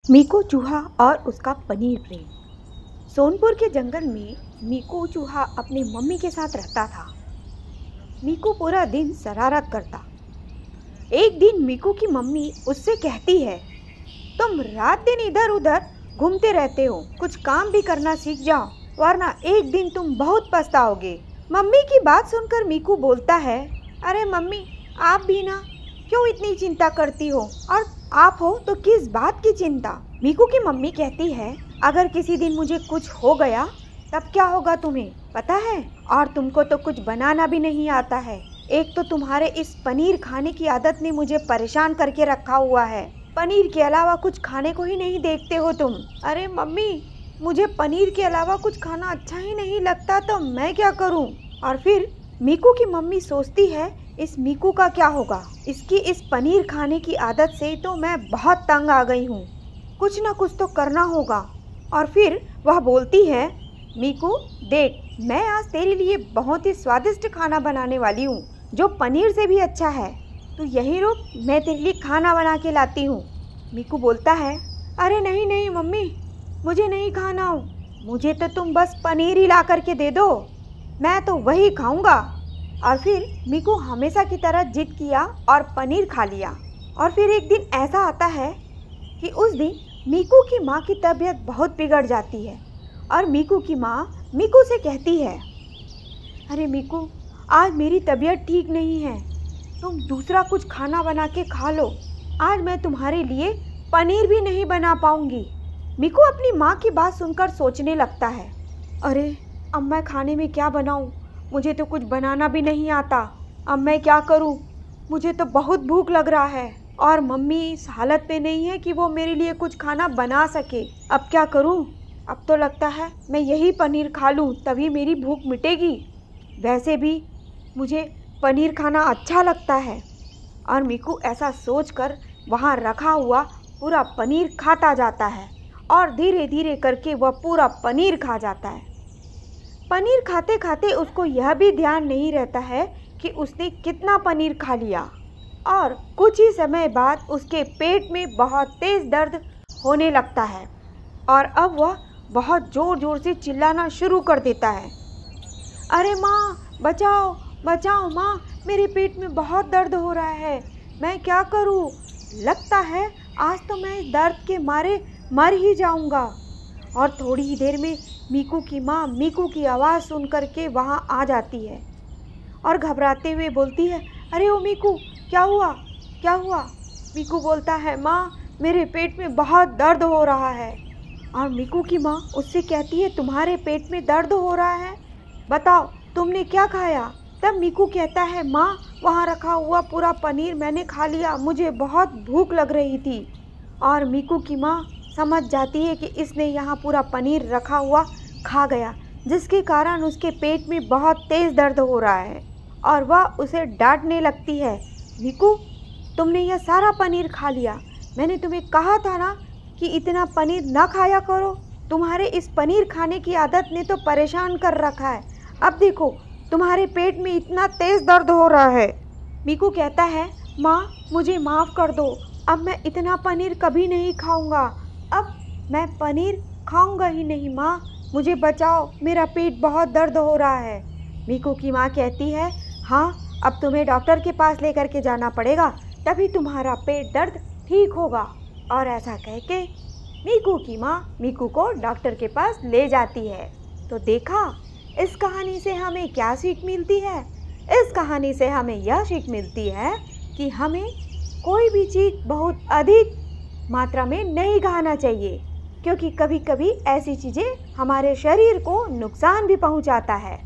मीकू चूहा और उसका पनीर प्रेम। सोनपुर के जंगल में मीकू चूहा अपनी मम्मी के साथ रहता था। मीकू पूरा दिन शरारत करता। एक दिन मीकू की मम्मी उससे कहती है, तुम रात दिन इधर उधर घूमते रहते हो, कुछ काम भी करना सीख जाओ वरना एक दिन तुम बहुत पछताओगे। मम्मी की बात सुनकर मीकू बोलता है, अरे मम्मी, आप भी ना क्यों इतनी चिंता करती हो, और आप हो तो किस बात की चिंता। मीकू की मम्मी कहती है, अगर किसी दिन मुझे कुछ हो गया तब क्या होगा तुम्हें पता है, और तुमको तो कुछ बनाना भी नहीं आता है। एक तो तुम्हारे इस पनीर खाने की आदत ने मुझे परेशान करके रखा हुआ है। पनीर के अलावा कुछ खाने को ही नहीं देखते हो तुम। अरे मम्मी, मुझे पनीर के अलावा कुछ खाना अच्छा ही नहीं लगता, तो मैं क्या करूं। और फिर मीकू की मम्मी सोचती है, इस मीकू का क्या होगा, इसकी इस पनीर खाने की आदत से तो मैं बहुत तंग आ गई हूँ, कुछ ना कुछ तो करना होगा। और फिर वह बोलती है, मीकू देख, मैं आज तेरे लिए बहुत ही स्वादिष्ट खाना बनाने वाली हूँ जो पनीर से भी अच्छा है। तू यहीं रुक, मैं तेरे लिए खाना बना के लाती हूँ। मीकू बोलता है, अरे नहीं नहीं मम्मी, मुझे नहीं खाना हो, मुझे तो तुम बस पनीर ही ला करके दे दो, मैं तो वही खाऊंगा। और फिर मीकू हमेशा की तरह जिद किया और पनीर खा लिया। और फिर एक दिन ऐसा आता है कि उस दिन मीकू की माँ की तबीयत बहुत बिगड़ जाती है और मीकू की माँ मीकू से कहती है, अरे मीकू, आज मेरी तबीयत ठीक नहीं है, तुम दूसरा कुछ खाना बना के खा लो, आज मैं तुम्हारे लिए पनीर भी नहीं बना पाऊंगी। मीकू अपनी माँ की बात सुनकर सोचने लगता है, अरे अब मैं खाने में क्या बनाऊं, मुझे तो कुछ बनाना भी नहीं आता, अब मैं क्या करूं, मुझे तो बहुत भूख लग रहा है और मम्मी इस हालत में नहीं है कि वो मेरे लिए कुछ खाना बना सके। अब क्या करूं, अब तो लगता है मैं यही पनीर खा लूं, तभी मेरी भूख मिटेगी। वैसे भी मुझे पनीर खाना अच्छा लगता है। और मीकू ऐसा सोचकर वहाँ रखा हुआ पूरा पनीर खाता जाता है और धीरे धीरे करके वह पूरा पनीर खा जाता है। पनीर खाते खाते उसको यह भी ध्यान नहीं रहता है कि उसने कितना पनीर खा लिया, और कुछ ही समय बाद उसके पेट में बहुत तेज़ दर्द होने लगता है और अब वह बहुत ज़ोर ज़ोर से चिल्लाना शुरू कर देता है, अरे माँ बचाओ बचाओ माँ, मेरे पेट में बहुत दर्द हो रहा है, मैं क्या करूँ, लगता है आज तो मैं इस दर्द के मारे मर ही जाऊँगा। और थोड़ी ही देर में मीकू की माँ मीकू की आवाज़ सुन कर के वहाँ आ जाती है और घबराते हुए बोलती है, अरे ओ मीकू, क्या हुआ क्या हुआ। मीकू बोलता है, माँ मेरे पेट में बहुत दर्द हो रहा है। और मीकू की माँ उससे कहती है, तुम्हारे पेट में दर्द हो रहा है, बताओ तुमने क्या खाया। तब मीकू कहता है, माँ वहाँ रखा हुआ पूरा पनीर मैंने खा लिया, मुझे बहुत भूख लग रही थी। और मीकू की माँ समझ जाती है कि इसने यहाँ पूरा पनीर रखा हुआ खा गया, जिसके कारण उसके पेट में बहुत तेज़ दर्द हो रहा है और वह उसे डांटने लगती है, मीकू तुमने यह सारा पनीर खा लिया, मैंने तुम्हें कहा था ना कि इतना पनीर ना खाया करो, तुम्हारे इस पनीर खाने की आदत ने तो परेशान कर रखा है, अब देखो तुम्हारे पेट में इतना तेज़ दर्द हो रहा है। मीकू कहता है, माँ मुझे माफ़ कर दो, अब मैं इतना पनीर कभी नहीं खाऊंगा, अब मैं पनीर खाऊंगा ही नहीं, माँ मुझे बचाओ, मेरा पेट बहुत दर्द हो रहा है। मीकू की माँ कहती है, हाँ अब तुम्हें डॉक्टर के पास लेकर के जाना पड़ेगा, तभी तुम्हारा पेट दर्द ठीक होगा। और ऐसा कह के मीकू की माँ मीकू को डॉक्टर के पास ले जाती है। तो देखा, इस कहानी से हमें क्या सीख मिलती है। इस कहानी से हमें यह सीख मिलती है कि हमें कोई भी चीज़ बहुत अधिक मात्रा में नहीं खाना चाहिए, क्योंकि कभी कभी ऐसी चीज़ें हमारे शरीर को नुकसान भी पहुंचाता है।